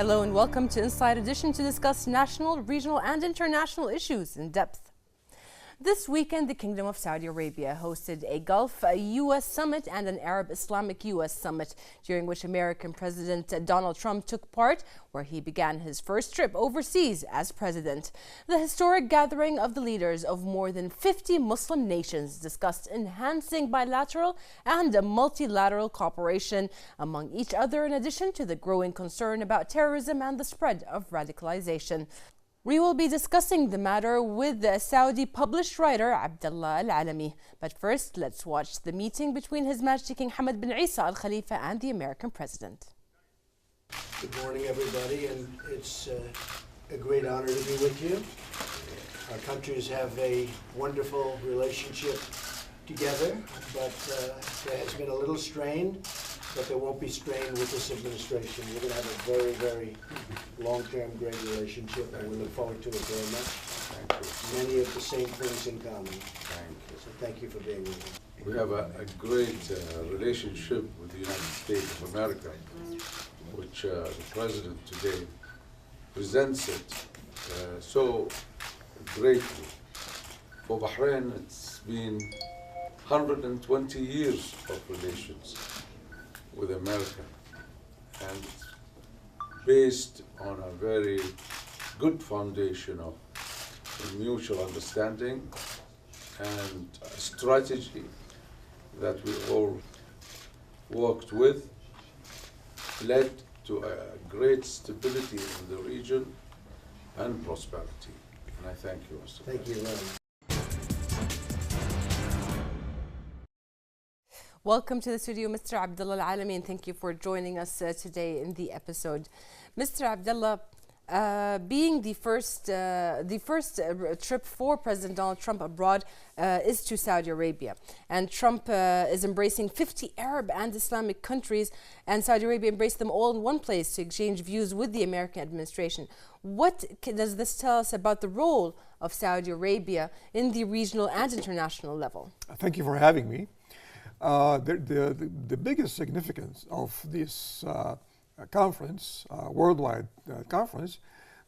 Hello and welcome to Inside Edition to discuss national, regional and international issues in depth. This weekend, the Kingdom of Saudi Arabia hosted a Gulf-US Summit and an Arab-Islamic US Summit, during which American President Donald Trump took part, where he began his first trip overseas as president. The historic gathering of the leaders of more than 50 Muslim nations discussed enhancing bilateral and multilateral cooperation among each other, in addition to the growing concern about terrorism and the spread of radicalization. We will be discussing the matter with the Saudi published writer Abdullah AlAlami. But first, let's watch the meeting between His Majesty King Hamad bin Isa Al Khalifa and the American president. Good morning, everybody, and it's a great honor to be with you. Our countries have a wonderful relationship together, but there has been a little strain. But there won't be strain with this administration. We're going to have a very, very long-term great relationship, and we look forward to it very much. Thank you. Many of the same things in common. Thank you. So thank you for being with us. We have a great relationship with the United States of America, which the President today presents it so greatly. For Bahrain, it's been 120 years of relations with America, and based on a very good foundation of mutual understanding and a strategy that we all worked with, led to a great stability in the region and prosperity. And I thank you, Mr. Thank you very much. Welcome to the studio, Mr. Abdullah AlAlami, and thank you for joining us today in the episode. Mr. Abdullah, being the first trip for President Donald Trump abroad is to Saudi Arabia, and Trump is embracing 50 Arab and Islamic countries, and Saudi Arabia embraced them all in one place to exchange views with the American administration. What does this tell us about the role of Saudi Arabia in the regional and international level? Thank you for having me. The biggest significance of this conference, worldwide conference,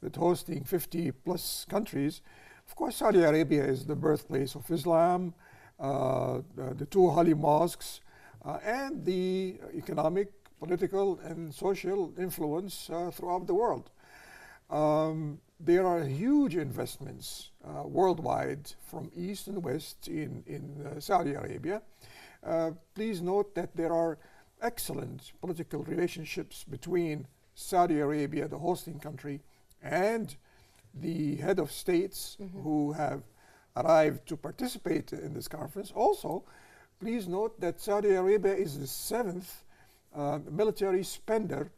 that hosting 50 plus countries, of course Saudi Arabia is the birthplace of Islam, the two holy mosques, and the economic, political and social influence throughout the world. There are huge investments worldwide from east and west in Saudi Arabia. Please note that there are excellent political relationships between Saudi Arabia, the hosting country, and the head of states who have arrived to participate in this conference. Also, please note that Saudi Arabia is the 7th military spender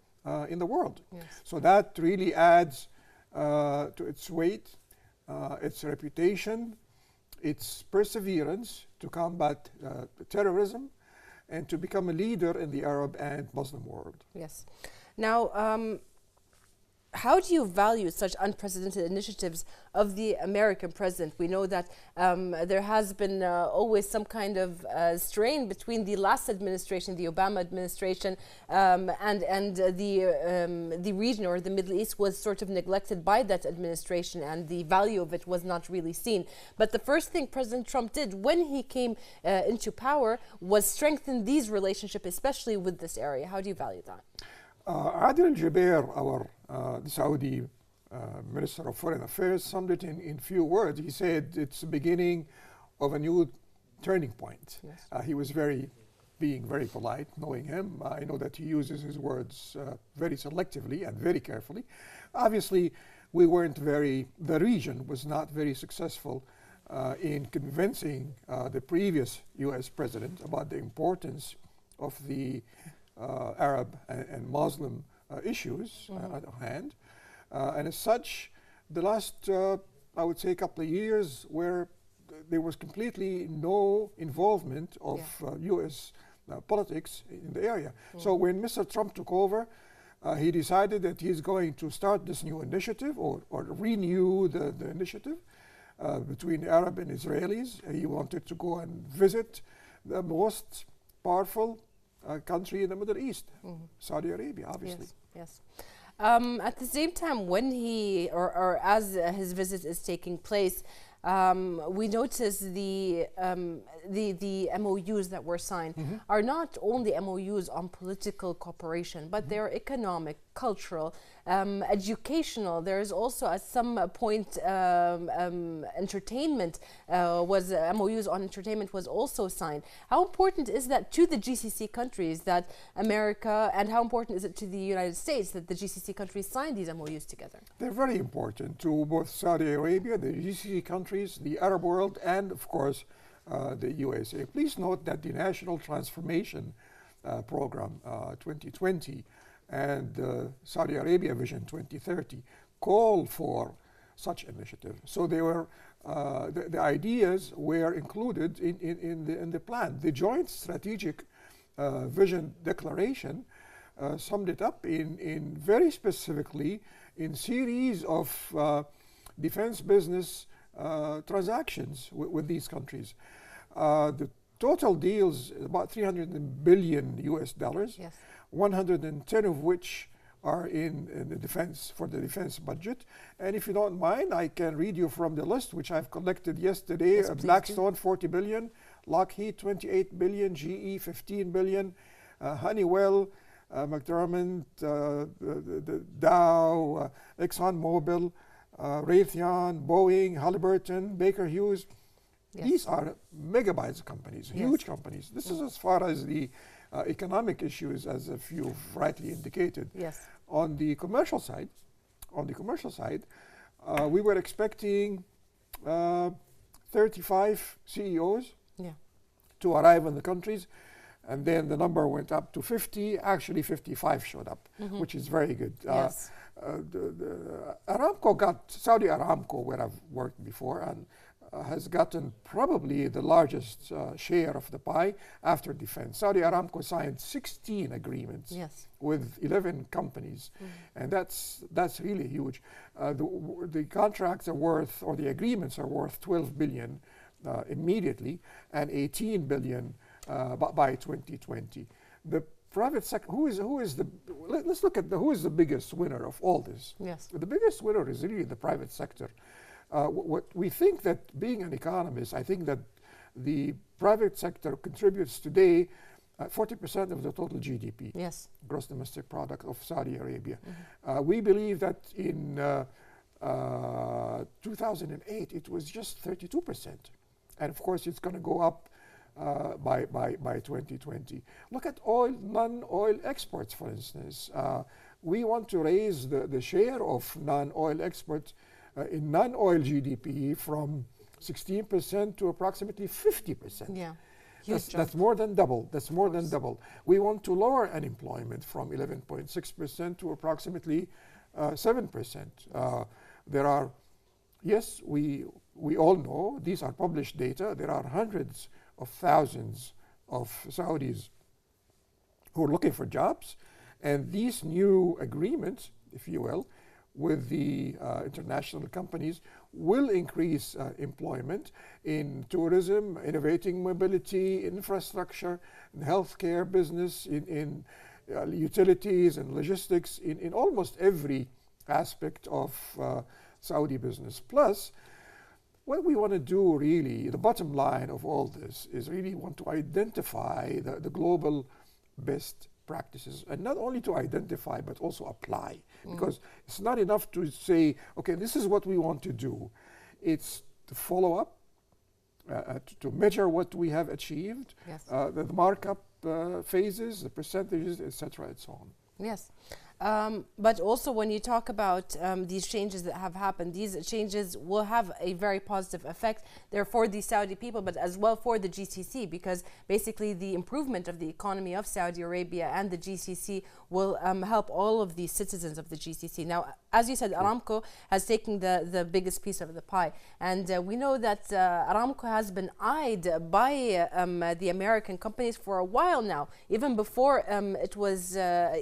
in the world. Yes. So that really adds to its weight, its reputation, its perseverance to combat terrorism and to become a leader in the Arab and Muslim world. Yes. Now, how do you value such unprecedented initiatives of the American president? We know that there has been always some kind of strain between the last administration, the Obama administration, and the region or the Middle East was sort of neglected by that administration, and the value of it was not really seen. But the first thing President Trump did when he came into power was strengthen these relationships, especially with this area. How do you value that? Adil Jubeir, the Saudi Minister of Foreign Affairs, summed it in few words. He said it's the beginning of a new turning point. Yes. He was being very polite, knowing him. I know that he uses his words very selectively and very carefully. Obviously, the region was not very successful in convincing the previous US president about the importance of the Arab and Muslim issues at hand. And as such, the last, I would say, couple of years where there was completely no involvement of US politics in the area. So when Mr. Trump took over, he decided that he's going to start this new initiative or renew the initiative between Arab and Israelis. He wanted to go and visit the most powerful country in the Middle East, Saudi Arabia, obviously. Yes, yes. At the same time, when he or as his visit is taking place, we notice the MOUs that were signed are not only MOUs on political cooperation, but they're economic, cultural, educational. There is also at some point entertainment was MOUs on entertainment was also signed. How important is that to the GCC countries that America, and how important is it to the United States that the GCC countries sign these MOUs together? They're very important to both Saudi Arabia, the GCC countries, the Arab world, and of course the USA. Please note that the National Transformation Program 2020 and Saudi Arabia Vision 2030 call for such initiative. So they were the ideas were included in the plan. The Joint Strategic Vision Declaration summed it up in very specifically in series of defense business transactions with these countries. The total deals about $300 billion US dollars. Yes. 110 of which are in the defense, for the defense budget. And if you don't mind, I can read you from the list, which I've collected yesterday. Yes, Blackstone, 40 billion, Lockheed, 28 billion, GE, 15 billion, Honeywell, McDermott, the Dow, ExxonMobil, Raytheon, Boeing, Halliburton, Baker Hughes. Yes. These are megabytes companies, huge companies. This is as far as the economic issues, as if you've rightly indicated. Yes. On the commercial side, we were expecting 35 CEOs to arrive in the countries, and then the number went up to 50. Actually, 55 showed up, which is very good. Yes. Saudi Aramco, where I've worked before, and has gotten probably the largest share of the pie after defense. Saudi Aramco signed 16 agreements with 11 companies, and that's really huge. The contracts are worth, or the agreements are worth 12 billion immediately, and 18 billion by 2020. The private sector, let's look at who is the biggest winner of all this. Yes. The biggest winner is really the private sector. What we think that, being an economist, I think that the private sector contributes today 40% of the total GDP, gross domestic product of Saudi Arabia. We believe that in 2008 it was just 32%, and of course it's going to go up by 2020. Look at non-oil exports, for instance. We want to raise the share of non-oil exports in non-oil GDP from 16% to approximately 50%. Yeah, that's more than double. That's more than double. We want to lower unemployment from 11.6% to approximately 7%. There are, yes, we all know, these are published data, there are hundreds of thousands of Saudis who are looking for jobs, and these new agreements, if you will, with the international companies will increase employment in tourism, innovating mobility, infrastructure, in healthcare, business, in utilities and logistics, in almost every aspect of Saudi business. Plus, what we want to do really, the bottom line of all this is really want to identify the global best practices, and not only to identify but also apply, because it's not enough to say, okay, this is what we want to do. It's to follow up, to measure what we have achieved, the markup phases, the percentages, etc., and so on. Yes. But also when you talk about these changes that have happened, these changes will have a very positive effect there for the Saudi people, but as well for the GCC, because basically the improvement of the economy of Saudi Arabia and the GCC will help all of the citizens of the GCC. Now, as you said, Aramco has taken the biggest piece of the pie, and we know that Aramco has been eyed by the American companies for a while now, even before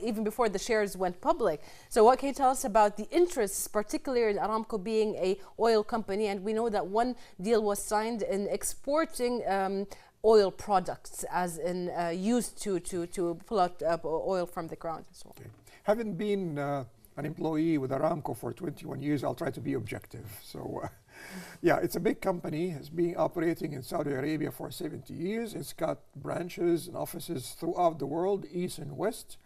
even before the shares went public. So what can you tell us about the interests, particularly in Aramco being a oil company? And we know that one deal was signed in exporting oil products, as in used to pull out oil from the ground and so on. Having been an employee with Aramco for 21 years. I'll try to be objective. So, yeah, it's a big company. It's been operating in Saudi Arabia for 70 years. It's got branches and offices throughout the world, east and west.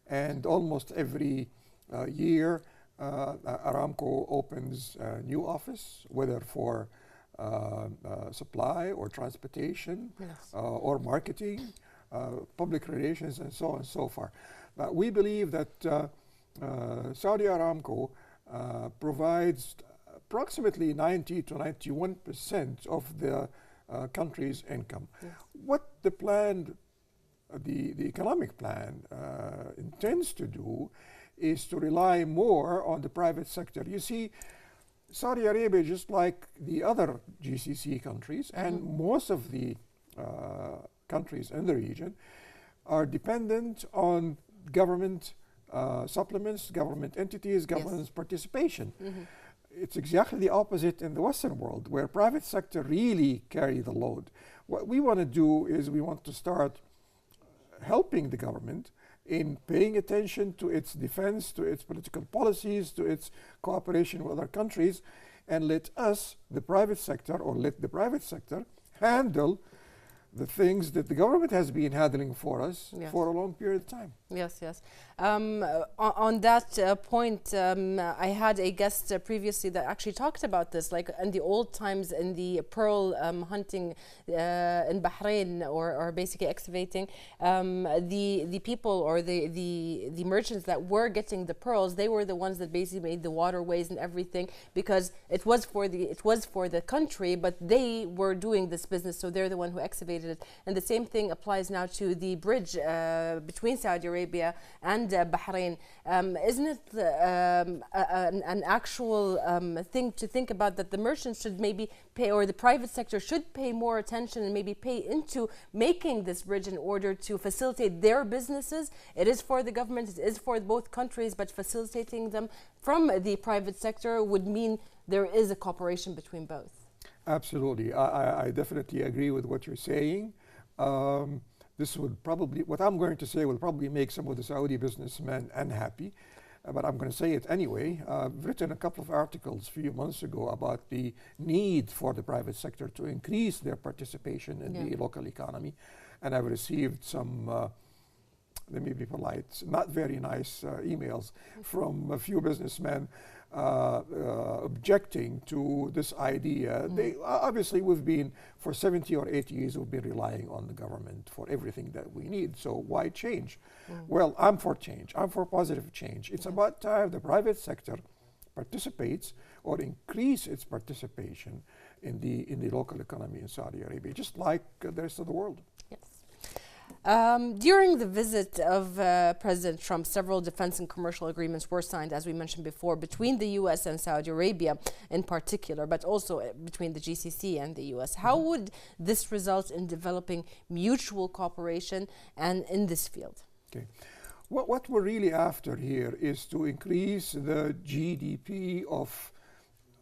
And almost every year, Aramco opens a new office, whether for supply or transportation, Yes. or marketing, public relations, and so on and so forth. But we believe that Saudi Aramco provides approximately 90 to 91% of the country's income. Yes. What the plan, the economic plan intends to do is to rely more on the private sector. You see, Saudi Arabia, just like the other GCC countries, and most of the countries in the region, are dependent on government supplements, government entities, government participation. It's exactly the opposite in the Western world, where private sector really carry the load. What we want to do is we want to start helping the government in paying attention to its defense, to its political policies, to its cooperation with other countries, and let us, the private sector, or let the private sector handle the things that the government has been handling for us for a long period of time. Yes, yes. On that point, I had a guest previously that actually talked about this, like in the old times in the pearl hunting in Bahrain, or basically excavating, the people or the merchants that were getting the pearls, they were the ones that basically made the waterways and everything, because it was for the country, but they were doing this business, so they're the one who excavated it. And the same thing applies now to the bridge between Saudi Arabia and Bahrain. Isn't it an actual thing to think about, that the merchants should maybe pay, or the private sector should pay more attention and maybe pay into making this bridge in order to facilitate their businesses? It is for the government, it is for both countries, but facilitating them from the private sector would mean there is a cooperation between both. Absolutely. I definitely agree with what you're saying. This would probably, what I'm going to say will probably make some of the Saudi businessmen unhappy, but I'm going to say it anyway. I've written a couple of articles a few months ago about the need for the private sector to increase their participation in the local economy, and I've received some, let me be polite, not very nice emails from a few businessmen objecting to this idea. They obviously, we've been for 70 or 80 years, we've been relying on the government for everything that we need. So why change? Well, I'm for change. I'm for positive change. It's about time the private sector participates or increase its participation in the local economy in Saudi Arabia, just like the rest of the world. Yes. During the visit of President Trump, several defense and commercial agreements were signed, as we mentioned before, between the U.S. and Saudi Arabia in particular, but also between the GCC and the U.S. How would this result in developing mutual cooperation and in this field? Okay. What we're really after here is to increase the GDP of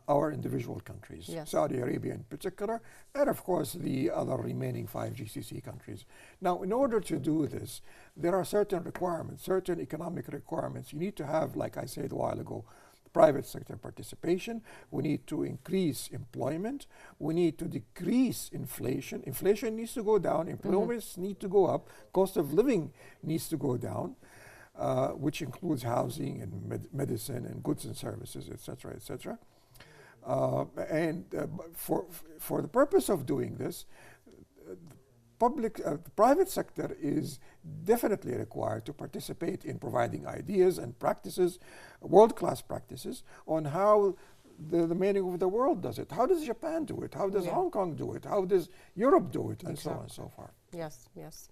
our individual countries, Saudi Arabia in particular, and of course the other remaining 5 GCC countries. Now, in order to do this, there are certain requirements, certain economic requirements. You need to have, like I said a while ago, private sector participation. We need to increase employment. We need to decrease inflation. Inflation needs to go down. Employments need to go up. Cost of living needs to go down, which includes housing and medicine and goods and services, etc., etc. For the purpose of doing this, the private sector is definitely required to participate in providing ideas and practices, world-class practices, on how the remaining of the world does it. How does Japan do it? How does Hong Kong do it? How does Europe do it? And so on and so forth. Yes, yes.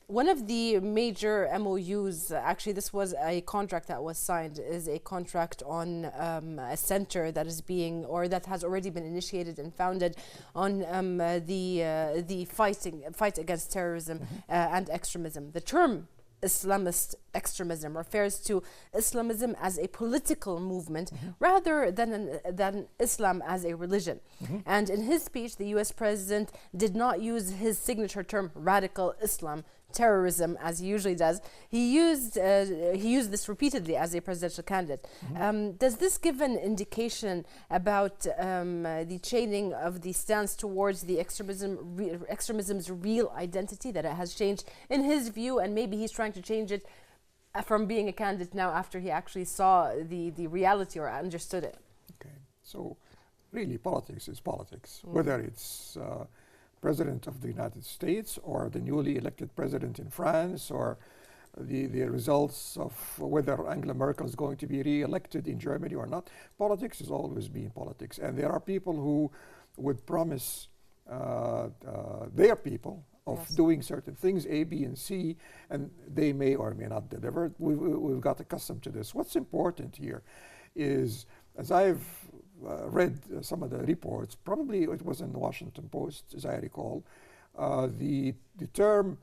One of the major MOUs, actually this was a contract that was signed, is a contract on a center that is being, or that has already been initiated and founded on the fight against terrorism and extremism. The term Islamist extremism refers to Islamism as a political movement rather than Islam as a religion. And in his speech, the US president did not use his signature term radical Islam terrorism, as he usually does. He used this repeatedly as a presidential candidate. Does this give an indication about the changing of the stance towards the extremism's real identity, that it has changed in his view, and maybe he's trying to change it from being a candidate now after he actually saw the reality or understood it? Okay, so really politics is politics, whether it's President of the United States or the newly elected president in France, or the results of whether Angela Merkel is going to be re-elected in Germany or not. Politics has always been politics, and there are people who would promise their people of doing certain things, A, B, and C, and they may or may not deliver. We've got accustomed to this. What's important here is, as I've read some of the reports, probably it was in the Washington Post, as I recall, the term,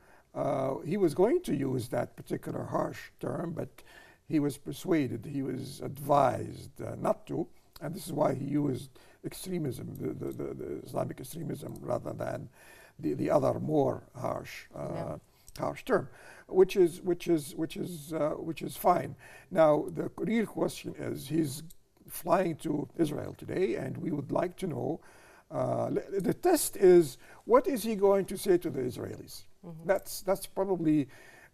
he was going to use that particular harsh term, but he was persuaded, he was advised not to, and this is why he used extremism, the Islamic extremism, rather than the other more harsh term, which is fine. Now the real question is, he's flying to Israel today, and we would like to know. The test is, what is he going to say to the Israelis? That's probably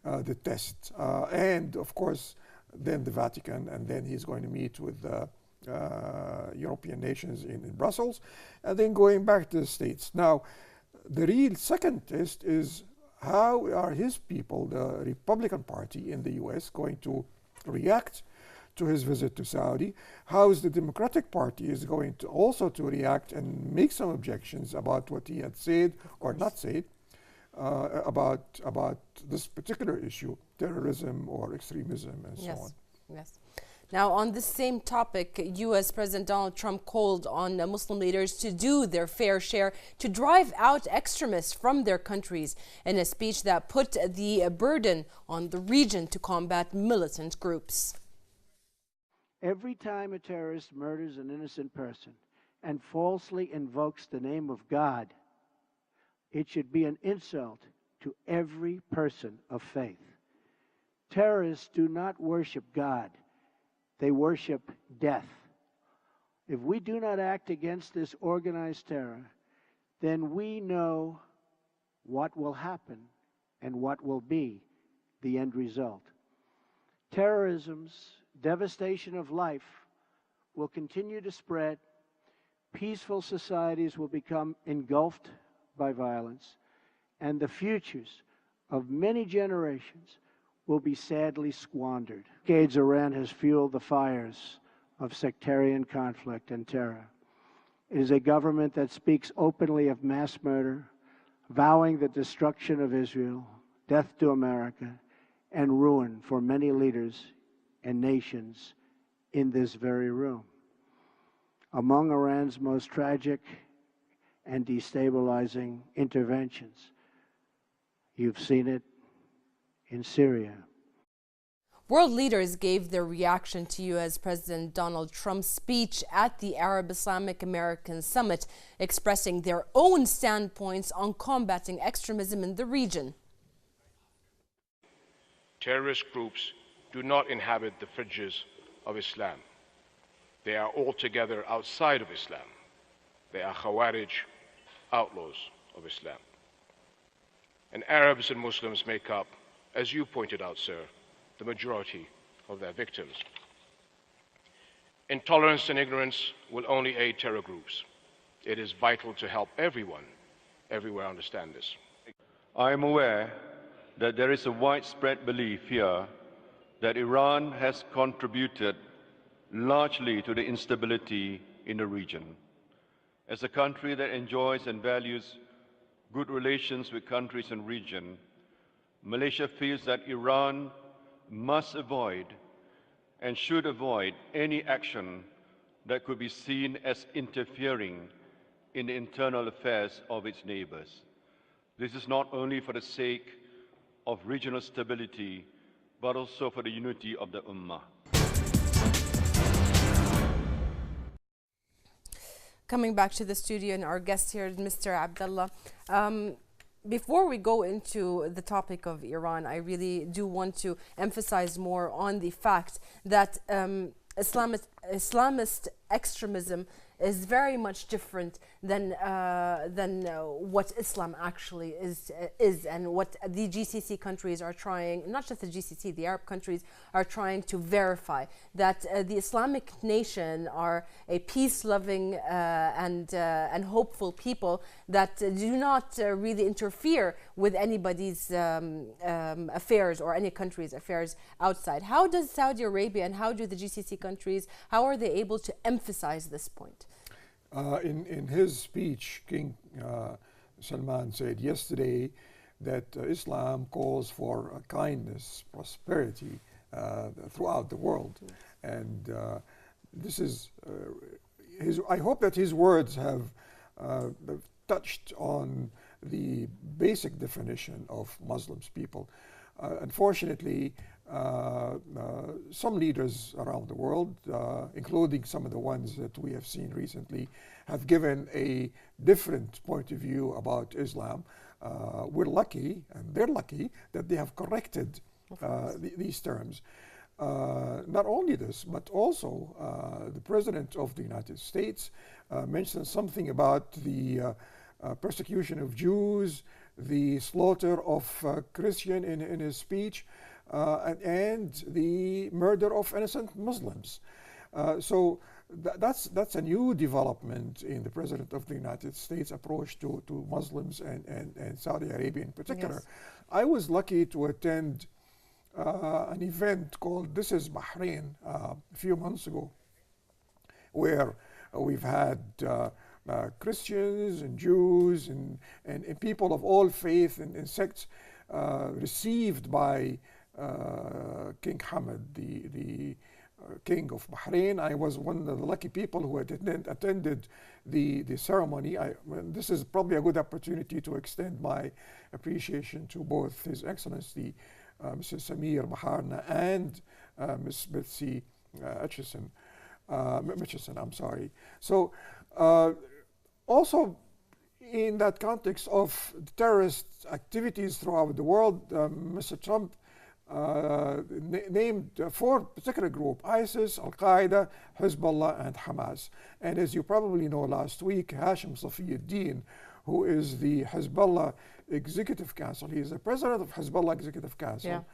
the test, and of course, then the Vatican, and then he's going to meet with European nations in Brussels, and then going back to the States. Now, the real second test is, how are his people, the Republican Party in the US, going to react to his visit to Saudi? How is the Democratic Party is going to also to react and make some objections about what he had said or not said about this particular issue, terrorism or extremism and so on. Yes. Now, on this same topic, U.S. President Donald Trump called on Muslim leaders to do their fair share to drive out extremists from their countries in a speech that put the burden on the region to combat militant groups. Every time a terrorist murders an innocent person and falsely invokes the name of God, it should be an insult to every person of faith. Terrorists do not worship God. They worship death. If we do not act against this organized terror, then we know what will happen and what will be the end result. Terrorism's devastation of life will continue to spread. Peaceful societies will become engulfed by violence, and the futures of many generations will be sadly squandered. Decades Iran has fueled the fires of sectarian conflict and terror. It is a government that speaks openly of mass murder, vowing the destruction of Israel, death to America, and ruin for many leaders and nations in this very room. Among Iran's most tragic and destabilizing interventions, you've seen it in Syria. World leaders gave their reaction to U.S. President Donald Trump's speech at the Arab Islamic American Summit, expressing their own standpoints on combating extremism in the region. Terrorist groups do not inhabit the fringes of Islam. They are altogether outside of Islam. They are Khawarij, outlaws of Islam. And Arabs and Muslims make up, as you pointed out, sir, the majority of their victims. Intolerance and ignorance will only aid terror groups. It is vital to help everyone, everywhere understand this. I am aware that there is a widespread belief here that Iran has contributed largely to the instability in the region. As a country that enjoys and values good relations with countries in the region, Malaysia feels that Iran must avoid and should avoid any action that could be seen as interfering in the internal affairs of its neighbors. This is not only for the sake of regional stability, but also for the unity of the Ummah. Coming back to the studio and our guest here, Mr. Abdullah. Before we go into the topic of Iran, I really do want to emphasize more on the fact that Islamist extremism is very much different than what Islam actually is, and what the GCC countries are trying, not just the GCC, the Arab countries are trying to verify that the Islamic nation are a peace-loving and hopeful people that do not really interfere with anybody's affairs or any country's affairs outside. How does Saudi Arabia and how do the GCC countries, how are they able to emphasize this point? In his speech, King Salman said yesterday that Islam calls for kindness, prosperity throughout the world. And this is, I hope that his words have touched on the basic definition of Muslims people. Unfortunately, some leaders around the world, including some of the ones that we have seen recently, have given a different point of view about Islam. We're lucky, and they're lucky, that they have corrected these terms. Not only this, but also the President of the United States mentioned something about the persecution of Jews, the slaughter of Christians in his speech, and the murder of innocent Muslims. So that's a new development in the President of the United States approach to Muslims and Saudi Arabia in particular. Yes. I was lucky to attend an event called This is Bahrain a few months ago, where we've had Christians and Jews and people of all faith and sects received by King Hamad, the King of Bahrain. I was one of the lucky people who attended the ceremony. This is probably a good opportunity to extend my appreciation to both His Excellency Mr. Samir Baharna and Ms. Betsy Mitchison. I'm sorry. So also in that context of terrorist activities throughout the world, Mr. Trump named 4 particular groups: ISIS, Al-Qaeda, Hezbollah, and Hamas. And as you probably know, last week, Hashim Safiyuddin, who is the Hezbollah Executive Council, he is the president of Hezbollah Executive Council,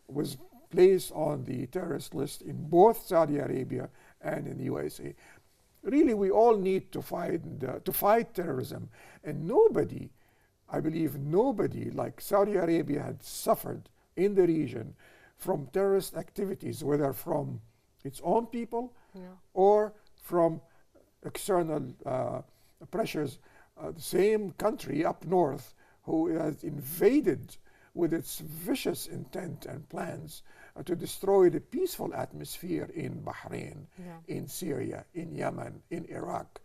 was placed on the terrorist list in both Saudi Arabia and in the USA. Really, we all need to fight terrorism. And nobody, I believe nobody like Saudi Arabia had suffered in the region from terrorist activities, whether from its own people or from external pressures. The same country up north who has invaded with its vicious intent and plans to destroy the peaceful atmosphere in Bahrain, in Syria, in Yemen, in Iraq.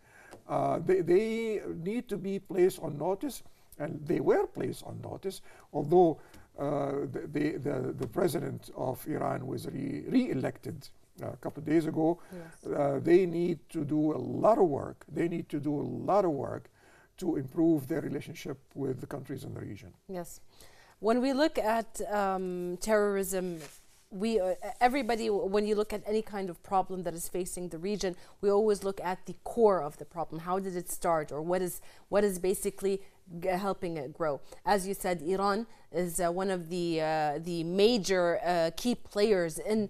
They need to be placed on notice, and they were placed on notice, although the president of Iran was re-elected a couple of days ago. They need to do a lot of work. They need to do a lot of work to improve their relationship with the countries in the region. Yes. When we look at terrorism, everybody, when you look at any kind of problem that is facing the region, we always look at the core of the problem. How did it start, or what is basically helping it grow? As you said, Iran is one of the major key players in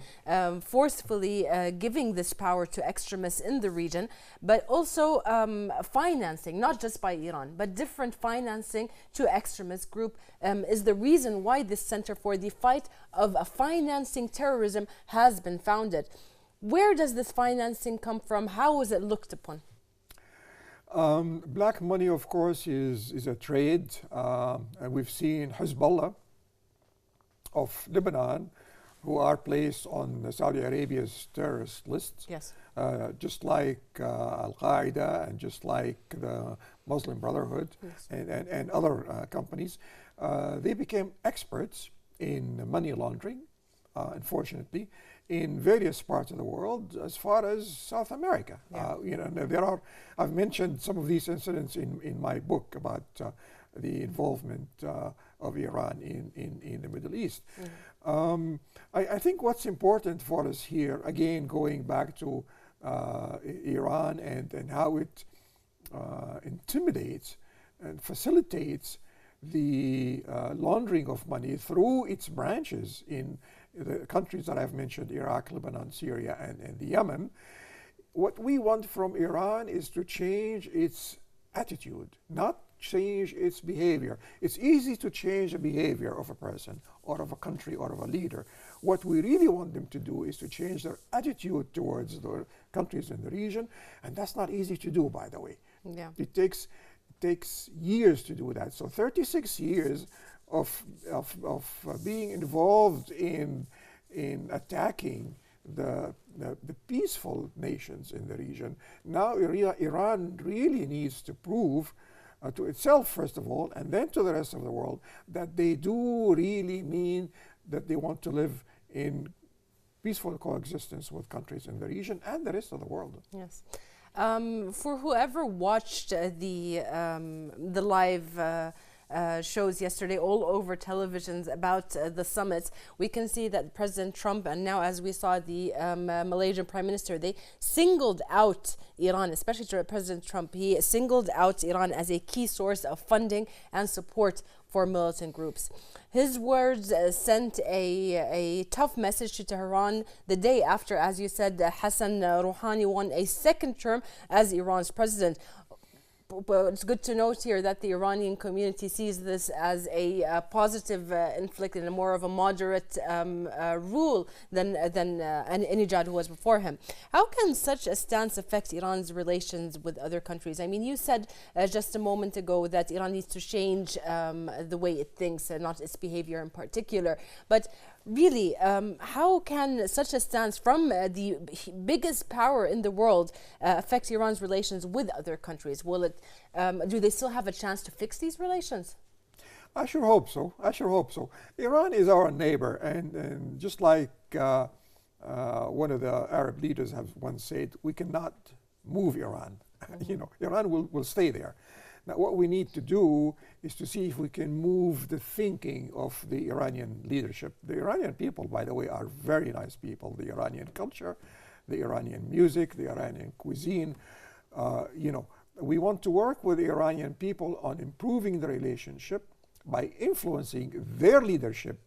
forcefully giving this power to extremists in the region, but also financing, not just by Iran, but different financing to extremist group is the reason why this Center for the Fight of Financing Terrorism has been founded. Where does this financing come from? How is it looked upon? Black money, of course, is a trade. And we've seen Hezbollah of Lebanon, who are placed on Saudi Arabia's terrorist list. Yes. Just like Al-Qaeda and just like the Muslim Brotherhood and other companies. They became experts in money laundering, unfortunately, in various parts of the world, as far as South America. I've mentioned some of these incidents in my book about the involvement of Iran in the Middle East. I think what's important for us here, again, going back to Iran and how it intimidates and facilitates the laundering of money through its branches in the countries that I've mentioned, Iraq, Lebanon, Syria, and the Yemen. What we want from Iran is to change its attitude, not change its behavior. It's easy to change the behavior of a person or of a country or of a leader. What we really want them to do is to change their attitude towards the countries in the region, and that's not easy to do, by the way. Yeah. It takes years to do that. So 36 years of being involved in attacking the peaceful nations in the region. Now Iran really needs to prove to itself, first of all, and then to the rest of the world, that they do really mean that they want to live in peaceful coexistence with countries in the region and the rest of the world. Yes. For whoever watched the live shows yesterday all over televisions about the summit, we can see that President Trump, and now as we saw the Malaysian Prime Minister, they singled out Iran, especially President Trump. He singled out Iran as a key source of funding and support for militant groups. His words sent a tough message to Tehran the day after, as you said, Hassan Rouhani won a second term as Iran's president. But it's good to note here that the Iranian community sees this as a positive inflict and a more of a moderate rule than Ahmadinejad, who was before him. How can such a stance affect Iran's relations with other countries? I mean, you said just a moment ago that Iran needs to change the way it thinks and not its behavior in particular. But really, how can such a stance from the biggest power in the world affect Iran's relations with other countries? Will it? Do they still have a chance to fix these relations? I sure hope so. I sure hope so. Iran is our neighbor, and just like one of the Arab leaders have once said, we cannot move Iran. Iran will stay there. Now, what we need to do is to see if we can move the thinking of the Iranian leadership. The Iranian people, by the way, are very nice people. The Iranian culture, the Iranian music, the Iranian cuisine. We want to work with the Iranian people on improving the relationship by influencing their leadership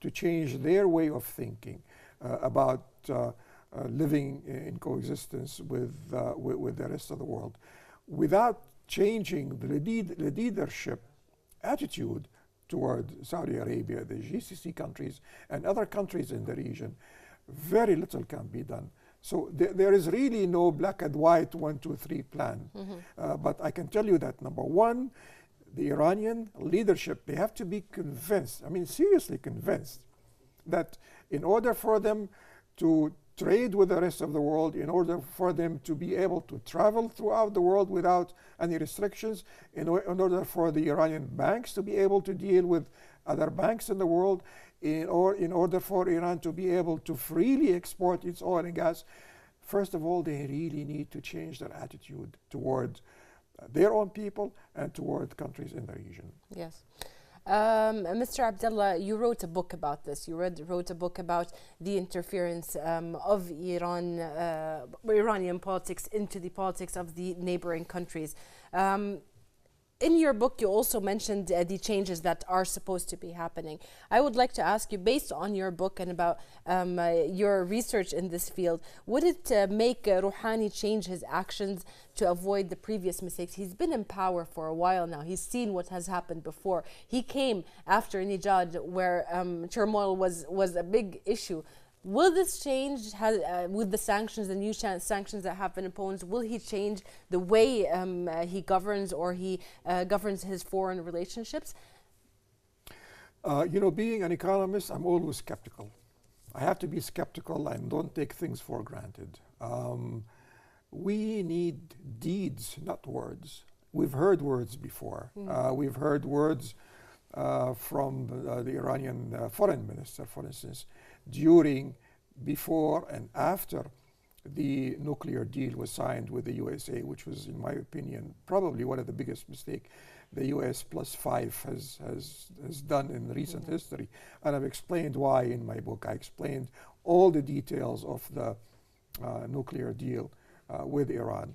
to change their way of thinking about living in coexistence with the rest of the world. Without changing the leadership attitude toward Saudi Arabia, the GCC countries, and other countries in the region, very little can be done. So there is really no black and white 1, 2, 3 plan. But I can tell you that, number one, the Iranian leadership, they have to be convinced, seriously convinced, that in order for them to trade with the rest of the world, in order for them to be able to travel throughout the world without any restrictions, in order for the Iranian banks to be able to deal with other banks in the world, in order for Iran to be able to freely export its oil and gas, first of all, they really need to change their attitude toward their own people and toward countries in the region. Yes. Mr. Abdullah, you wrote a book about this. You wrote a book about the interference of Iranian politics into the politics of the neighboring countries. In your book, you also mentioned the changes that are supposed to be happening. I would like to ask you, based on your book and about your research in this field, would it make Rouhani change his actions to avoid the previous mistakes? He's been in power for a while now. He's seen what has happened before. He came after Ahmadinejad, where turmoil was a big issue. Will this change with the sanctions, the new sanctions that have been imposed? Will he change the way he governs or he governs his foreign relationships? Being an economist, I'm always skeptical. I have to be skeptical and don't take things for granted. We need deeds, not words. We've heard words before. We've heard words from the Iranian foreign minister, for instance, during before and after the nuclear deal was signed with the USA, which was, in my opinion, probably one of the biggest mistakes the US +5 has done in recent history. And I've explained why in my book. I explained all the details of the nuclear deal with Iran.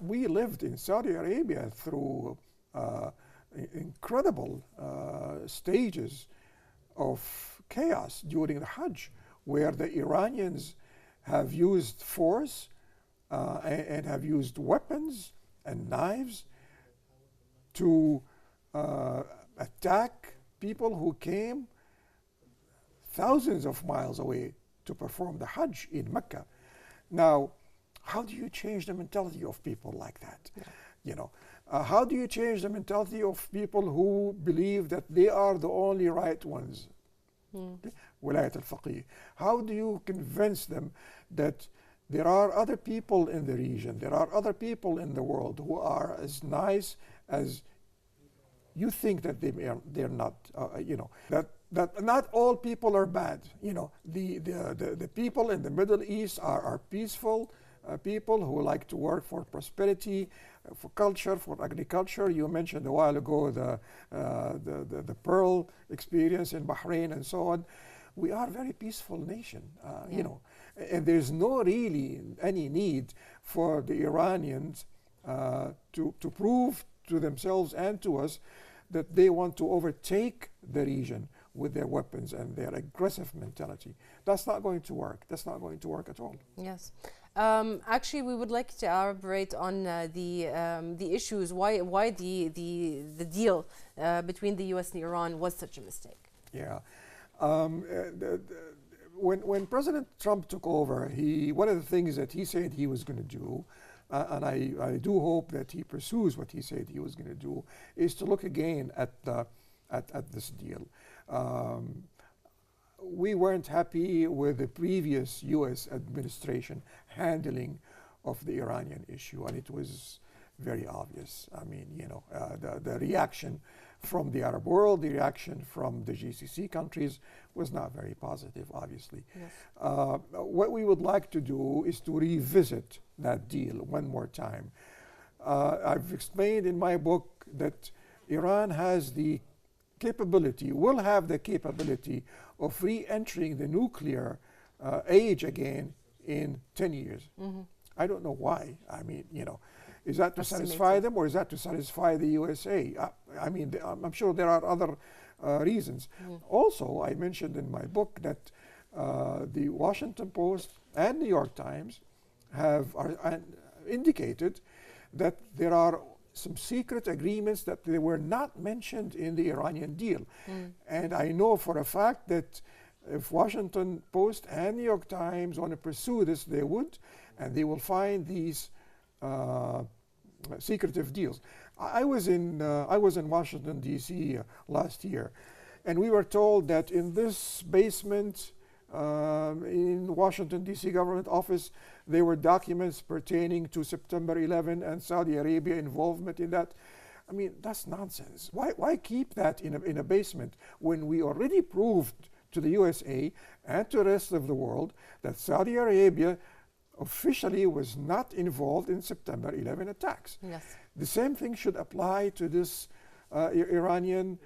We lived in Saudi Arabia through incredible stages of chaos during the Hajj, where the Iranians have used force and have used weapons and knives to attack people who came thousands of miles away to perform the Hajj in Mecca. Now, how do you change the mentality of people like that? Yeah. You know, how do you change the mentality of people who believe that they are the only right ones? Wilayat al-Faqih. How do you convince them that there are other people in the region, there are other people in the world who are as nice as you think that they're not? You know, that not all people are bad. You know, the people in the Middle East are peaceful people who like to work for prosperity, for culture, for agriculture. You mentioned a while ago the pearl experience in Bahrain and so on. We are a very peaceful nation, you know, and there's no really any need for the Iranians to prove to themselves and to us that they want to overtake the region with their weapons and their aggressive mentality. That's not going to work. That's not going to work at all. Yes. Actually, we would like to elaborate on the issues, why the deal between the U.S. and Iran was such a mistake. Yeah. When President Trump took over, one of the things that he said he was going to do, and I do hope that he pursues what he said he was going to do, is to look again at this deal. We weren't happy with the previous U.S. administration handling of the Iranian issue, and it was very obvious. I mean, you know, the reaction from the Arab world, the reaction from the GCC countries was not very positive, obviously. Yes. What we would like to do is to revisit that deal one more time. I've explained in my book that Iran has the capability, will have the capability of re-entering the nuclear age again in 10 years. I don't know why. I mean, you know, is that to satisfy them, or is that to satisfy the USA? I mean, I'm sure there are other reasons. Also, I mentioned in my book that the Washington Post and New York Times have indicated that there are some secret agreements that they were not mentioned in the Iranian deal. And I know for a fact that if Washington Post and New York Times want to pursue this, they would, and they will find these secretive deals. I was in Washington, D.C. Last year, and we were told that in this basement in Washington, D.C. government office, there were documents pertaining to September 11 and Saudi Arabia involvement in that. I mean, that's nonsense. Why keep that in a basement when we already proved to the USA and to the rest of the world that Saudi Arabia officially was not involved in September 11 attacks? Yes. The same thing should apply to this Iranian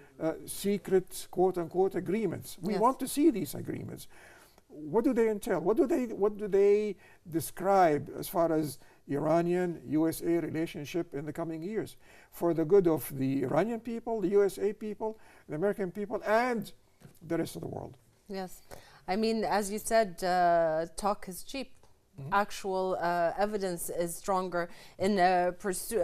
secret quote-unquote agreements. We want to see these agreements. What do they entail? What do they describe as far as Iranian-USA relationship in the coming years for the good of the Iranian people, the USA people, the American people, and the rest of the world? Yes. I mean, as you said, talk is cheap. Actual evidence is stronger in pursuing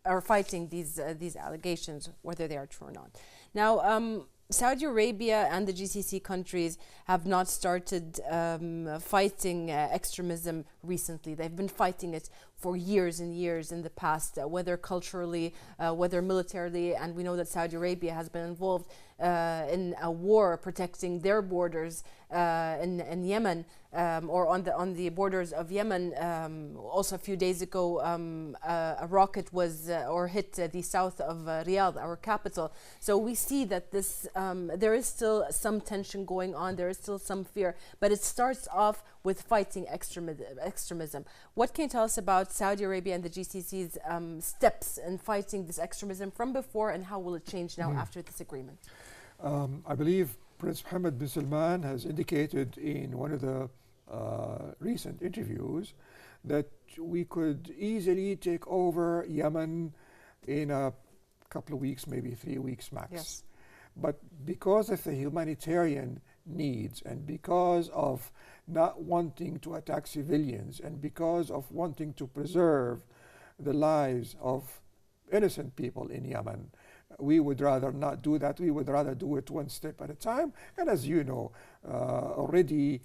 or fighting these allegations, whether they are true or not. Now, Saudi Arabia and the GCC countries have not started fighting extremism recently. They've been fighting it for years and years in the past, whether culturally, whether militarily, and we know that Saudi Arabia has been involved in a war protecting their borders in Yemen, or on the borders of Yemen. Also a few days ago, a rocket was or hit the south of Riyadh, our capital. So we see that this there is still some tension going on. There is still some fear, but it starts off with fighting extremism. What can you tell us about Saudi Arabia and the GCC's steps in fighting this extremism from before, and how will it change now after this agreement? I believe Prince Mohammed bin Salman has indicated in one of the recent interviews that we could easily take over Yemen in a couple of weeks, maybe 3 weeks max. Yes. But because of the humanitarian needs, and because of not wanting to attack civilians, and because of wanting to preserve the lives of innocent people in Yemen, we would rather not do that. We would rather do it one step at a time. And as you know, already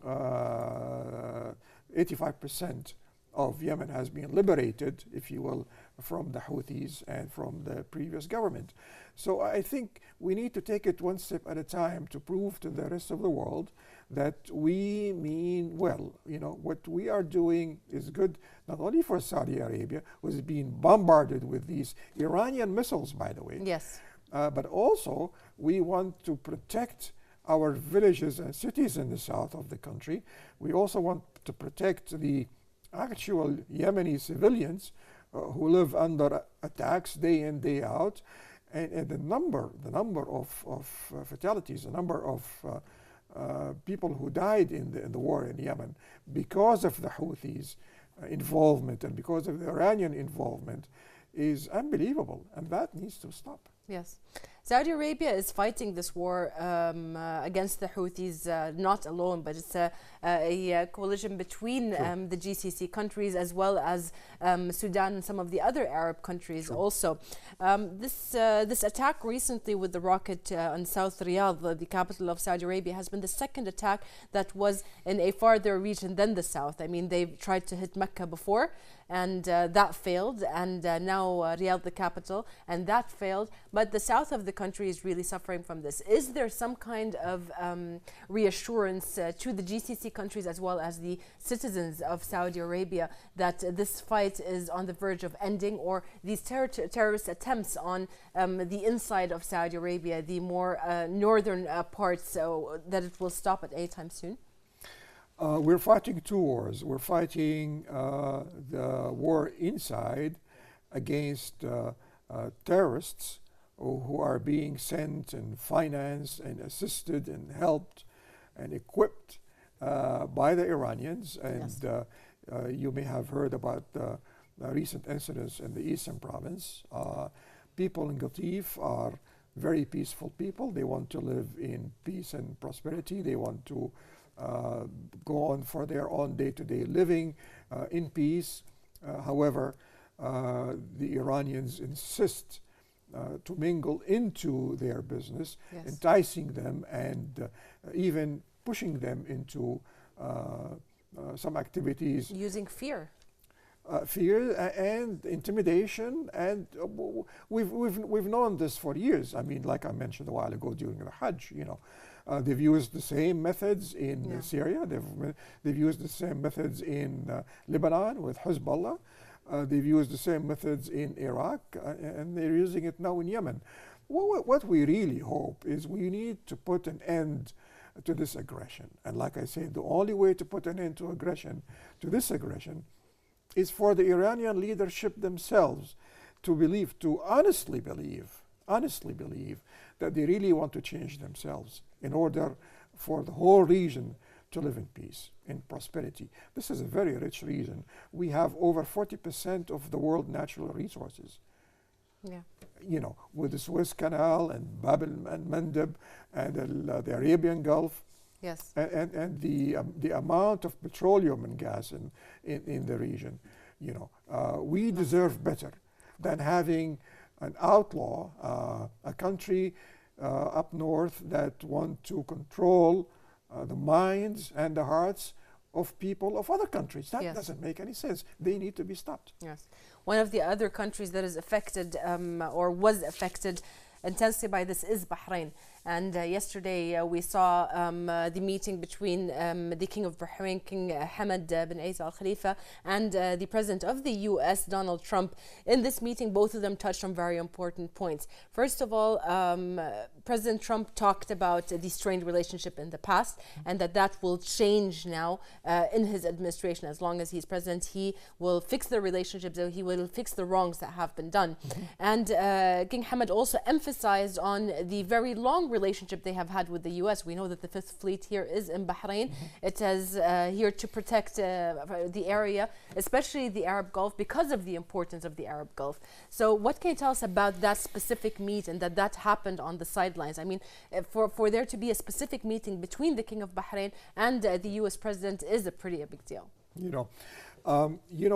85% of Yemen has been liberated, if you will, from the Houthis and from the previous government. So I think we need to take it one step at a time to prove to the rest of the world that we mean well. You know, what we are doing is good, not only for Saudi Arabia, who is being bombarded with these Iranian missiles, by the way. Yes. But also we want to protect our villages and cities in the south of the country. We also want to protect the actual Yemeni civilians who live under attacks day in, day out. And the number of fatalities, the number of people who died in the war in Yemen because of the Houthis' involvement and because of the Iranian involvement is unbelievable, and that needs to stop. Yes. Saudi Arabia is fighting this war against the Houthis, not alone, but it's a coalition between the GCC countries as well as Sudan and some of the other Arab countries also. This attack recently with the rocket on South Riyadh, the capital of Saudi Arabia, has been the second attack that was in a farther region than the south. I mean, they've tried to hit Mecca before, and that failed, and now Riyadh, the capital, and that failed. But the south of the country is really suffering from this. Is there some kind of reassurance to the GCC countries as well as the citizens of Saudi Arabia that this fight is on the verge of ending, or these terrorist attempts on the inside of Saudi Arabia, the more northern parts, that it will stop at any time soon? We're fighting two wars. We're fighting the war inside against terrorists who are being sent and financed and assisted and helped and equipped by the Iranians. And yes. You may have heard about the recent incidents in the eastern province. People in Qatif are very peaceful people. They want to live in peace and prosperity. They want to go on for their own day-to-day living in peace. However, the Iranians insist to mingle into their business, yes. enticing them and even pushing them into some activities. Using fear. Fear and intimidation, and we've known this for years. I mean, like I mentioned a while ago during the Hajj, you know, they've used the same methods in Syria. They've used the same methods in Lebanon with Hezbollah. They've used the same methods in Iraq, and they're using it now in Yemen. What we really hope is we need to put an end to this aggression. And like I said, the only way to put an end to this aggression, is for the Iranian leadership themselves to honestly believe that they really want to change themselves in order for the whole region to live in peace, in prosperity. This is a very rich region. We have over 40% of the world natural resources. Yeah. You know, with the Suez Canal and Bab el-Mandeb and the Arabian Gulf. Yes. And the amount of petroleum and gas in the region, you know, we deserve better than having an outlaw, a country up north that want to control the minds and the hearts of people of other countries. That yes. doesn't make any sense. They need to be stopped. Yes. One of the other countries that is affected or was affected intensely by this is Bahrain. And yesterday we saw the meeting between the King of Bahrain, King Hamad bin Isa Al Khalifa, and the President of the US, Donald Trump. In this meeting, both of them touched on very important points. First of all, President Trump talked about the strained relationship in the past, and that will change now in his administration. As long as he's president, he will fix the relationships, he will fix the wrongs that have been done. And King Hamad also emphasized on the very long relationship they have had with the US. We know that the Fifth Fleet here is in Bahrain. It is here to protect the area, especially the Arab Gulf, because of the importance of the Arab Gulf. So what can you tell us about that specific meet and that happened on the sidelines? I mean, for there to be a specific meeting between the King of Bahrain and the US President is a pretty big deal.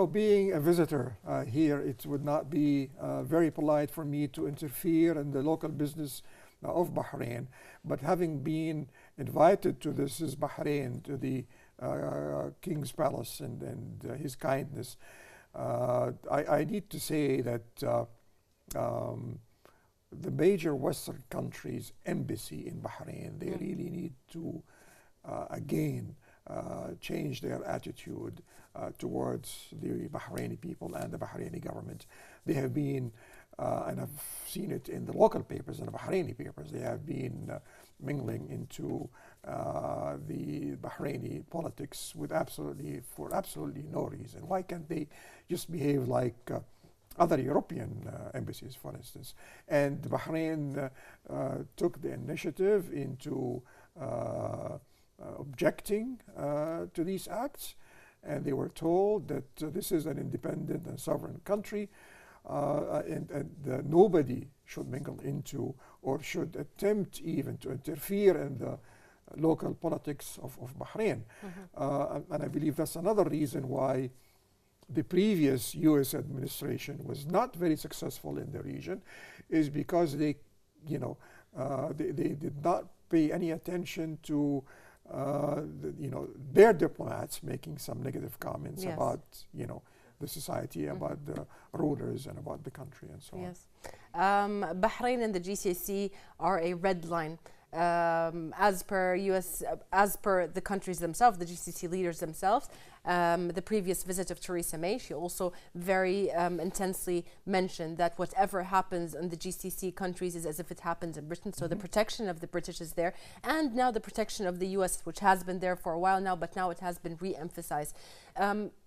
Being a visitor here, it would not be very polite for me to interfere in the local business of Bahrain, but having been invited to this is Bahrain, to the King's Palace and his kindness, I need to say that the major Western countries' embassy in Bahrain, they really need to again change their attitude towards the Bahraini people and the Bahraini government. They have been, and I've seen it in the local papers and the Bahraini papers, they have been mingling into the Bahraini politics for absolutely no reason. Why can't they just behave like other European embassies, for instance? And Bahrain took the initiative into objecting to these acts, and they were told that this is an independent and sovereign country, and nobody should mingle into or should attempt even to interfere in the local politics of Bahrain. And I believe that's another reason why the previous US administration was not very successful in the region, is because they did not pay any attention to their diplomats making some negative comments about the society, about the rulers, and about the country, and so on. Bahrain and the GCC are a red line. As per the countries themselves, the GCC leaders themselves, the previous visit of Theresa May, she also very intensely mentioned that whatever happens in the GCC countries is as if it happens in Britain. So the protection of the British is there, and now the protection of the US, which has been there for a while now, but now it has been re-emphasized.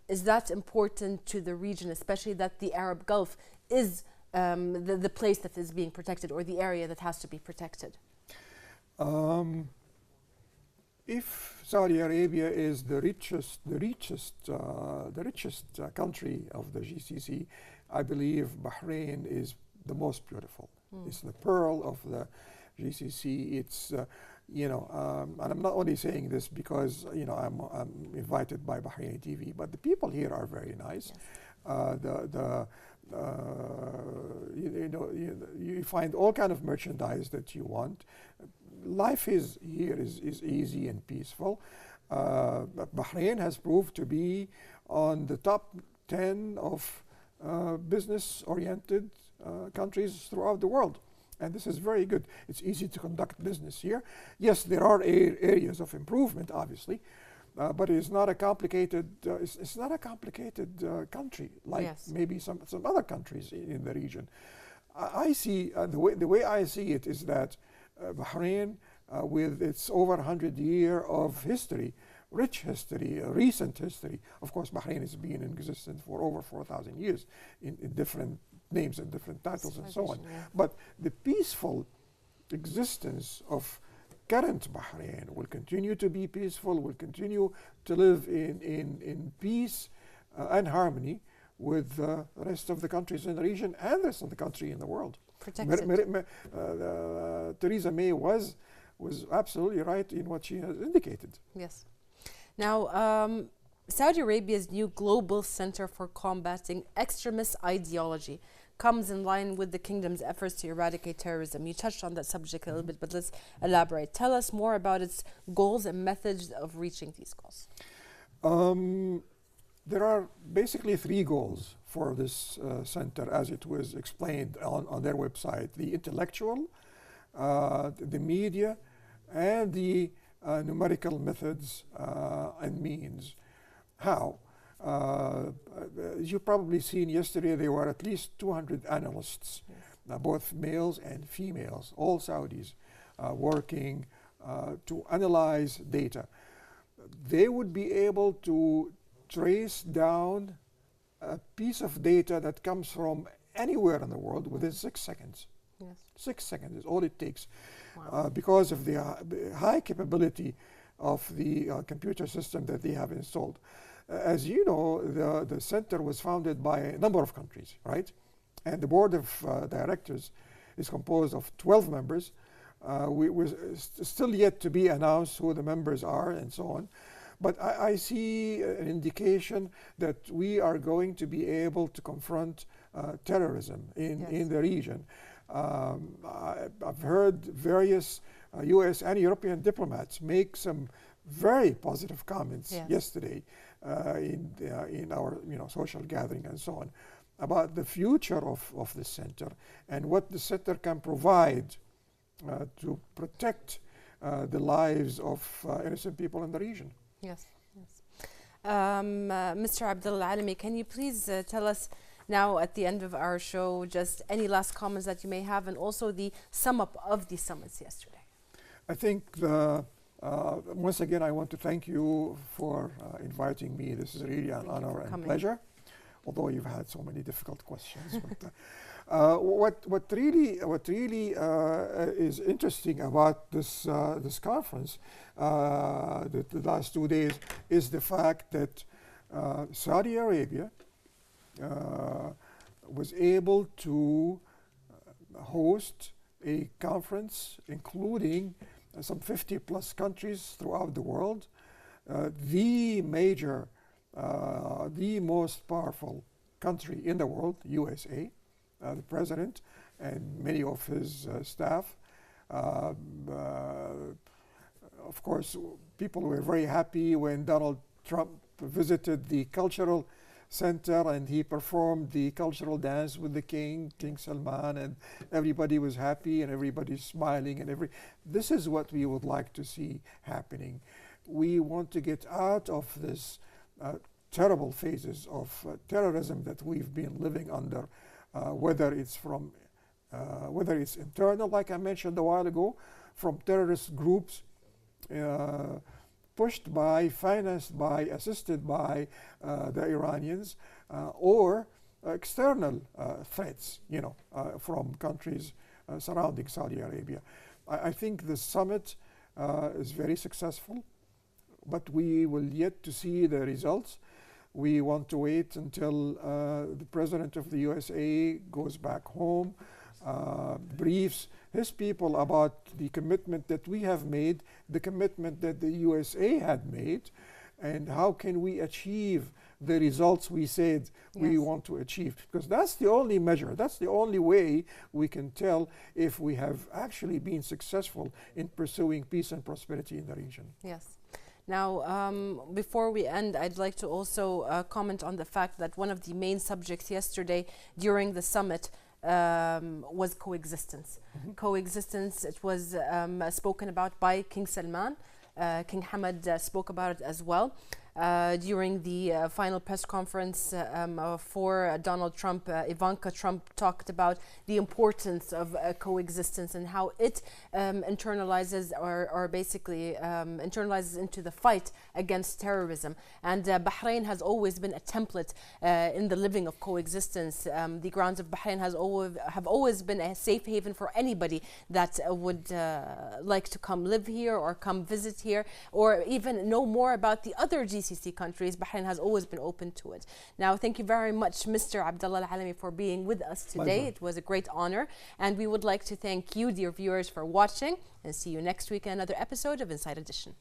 Is that important to the region, especially that the Arab Gulf is the place that is being protected, or the area that has to be protected? If Saudi Arabia is the richest country of the GCC, I believe Bahrain is the most beautiful. It's the pearl of the GCC. It's and I'm not only saying this because I'm invited by Bahraini TV, but the people here are very nice. You find all kind of merchandise that you want. Life here is easy and peaceful. Bahrain has proved to be on the top 10 of business-oriented countries throughout the world. And this is very good. It's easy to conduct business here. Yes, there are areas of improvement, obviously, but it's not a complicated. It's not a complicated country like maybe some other countries in the region. I see the way I see it is that Bahrain, with its over 100-year of history, rich history, recent history. Of course, Bahrain has been in existence for over 4,000 years in different names and different titles and so on. But the peaceful existence of current Bahrain will continue to be peaceful, will continue to live in peace and harmony with the rest of the countries in the region and the rest of the country in the world. Theresa May was absolutely right in what she has indicated. Yes. Now, Saudi Arabia's new global center for combating extremist ideology comes in line with the kingdom's efforts to eradicate terrorism. You touched on that subject a little bit, but let's elaborate. Tell us more about its goals and methods of reaching these goals. There are basically three goals for this center, as it was explained on their website: the intellectual, the media, and the numerical methods and means. How? You've probably seen yesterday there were at least 200 analysts, both males and females, all Saudis, working to analyze data. They would be able to trace down a piece of data that comes from anywhere in the world within 6 seconds. Yes. 6 seconds is all it takes. Wow. Because of the high capability of the computer system that they have installed. As you know, the center was founded by a number of countries, right? And the board of directors is composed of 12 members. We're still yet to be announced who the members are and so on. But I see an indication that we are going to be able to confront terrorism in the region. I've heard various US and European diplomats make some very positive comments yesterday in our social gathering and so on about the future of the center and what the center can provide to protect the lives of innocent people in the region. Yes, yes. Mr. Abdullah AlAlami, can you please tell us now at the end of our show just any last comments that you may have and also the sum up of the summits yesterday? I think once again I want to thank you for inviting me. This is really an honor and pleasure, although you've had so many difficult questions. But what really is interesting about this conference, the last 2 days, is the fact that Saudi Arabia was able to host a conference including some 50 plus countries throughout the world, the most powerful country in the world, USA, the president and many of his staff. Of course, people were very happy when Donald Trump visited the cultural center and he performed the cultural dance with the King Salman, and everybody was happy and everybody's smiling, and this is what we would like to see happening. We want to get out of this terrible phases of terrorism that we've been living under, whether it's internal, like I mentioned a while ago, from terrorist groups pushed by, financed by, assisted by the Iranians, or external threats, from countries surrounding Saudi Arabia. I think the summit is very successful, but we will yet to see the results. We want to wait until the President of the USA goes back home, briefs his people about the commitment that we have made, the commitment that the USA had made, and how can we achieve the results we said we want to achieve. Because that's the only measure, that's the only way we can tell if we have actually been successful in pursuing peace and prosperity in the region. Yes. Now, before we end, I'd like to also comment on the fact that one of the main subjects yesterday during the summit was coexistence. Coexistence, it was spoken about by King Salman. King Hamad spoke about it as well. During the final press conference for Donald Trump, Ivanka Trump talked about the importance of coexistence and how it internalizes or basically internalizes into the fight against terrorism. And Bahrain has always been a template in the living of coexistence. The grounds of Bahrain have always been a safe haven for anybody that would like to come live here or come visit here or even know more about the other GCC countries. Bahrain has always been open to it. Now, thank you very much, Mr. Abdullah AlAlami, for being with us today. It was a great honor. And we would like to thank you, dear viewers, for watching, and see you next week in another episode of Inside Edition.